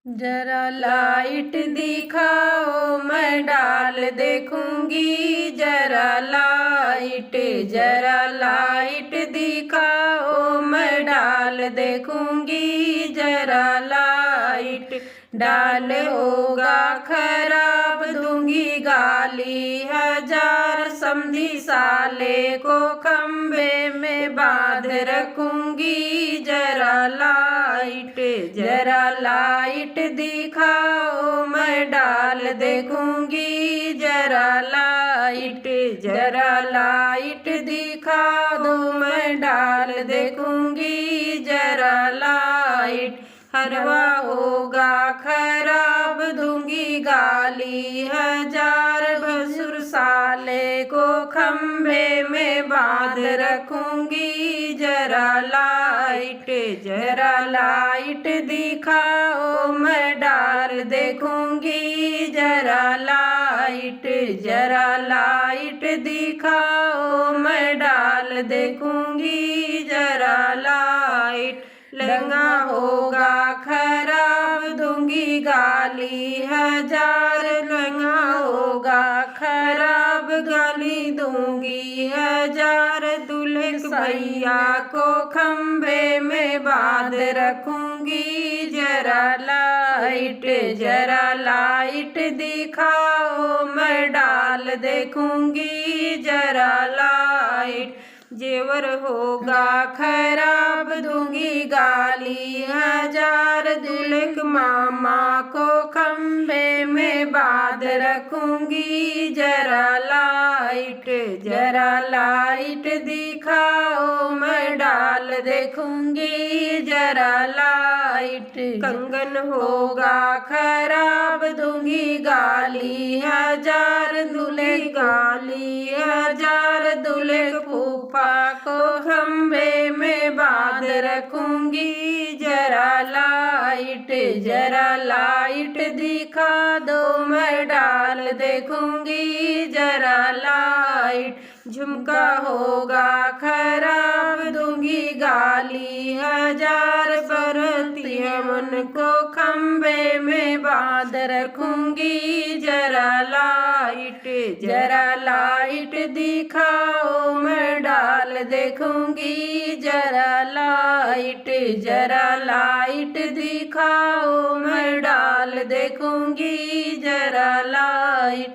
जरा लाइट दिखाओ मैं डाल देखूंगी। जरा लाइट दिखाओ मैं डाल देखूंगी। जरा लाइट डाल होगा खराब दूंगी गाली हजार। समधी साले को खंबे में बांध रखूंगी। जरा लाइट दिखाओ मैं डाल देखूंगी। जरा लाइट दिखा दो मैं डाल देखूंगी। जरा लाइट हरवा होगा खराब दूंगी गाली हजार। भसुर साले को खंबे में बांध रखूंगी। जरा लाइट दिखाओ मैं डाल देखूंगी। जरा लाइट दिखाओ मैं डाल देखूंगी। जरा लाइट लंगा होगा खराब दूंगी गाली हजार। लंगा होगा खराब गाली दूंगी हजार। दूल्हे भैया को खंबे में बांध रखूंगी। जरा लाइट दिखाओ मैं डाल देखूंगी। जरा लाइट जेवर होगा खराब दूंगी गाली हजार। दुल्हन मामा को खंबे में बांध रखूंगी। जरा लाइट दिखाओ मैं डाल देखूंगी। जरा लाइट कंगन होगा खराब दूंगी गाली हजार। दूल्हे फूफा को खंबे में बांध रखूंगी। जरा लाइट दिखा दो मैं डाल देखूंगी। जरा लाइट झुमका होगा खराब दूंगी गाली हजार। बरतिया मन को खंबे में बांध रखूंगी। जरा लाइट दिखाओ मैं डाल देखूंगी। जरा लाइट दिखाओ मैं डाल देखूंगी। जरा लाइट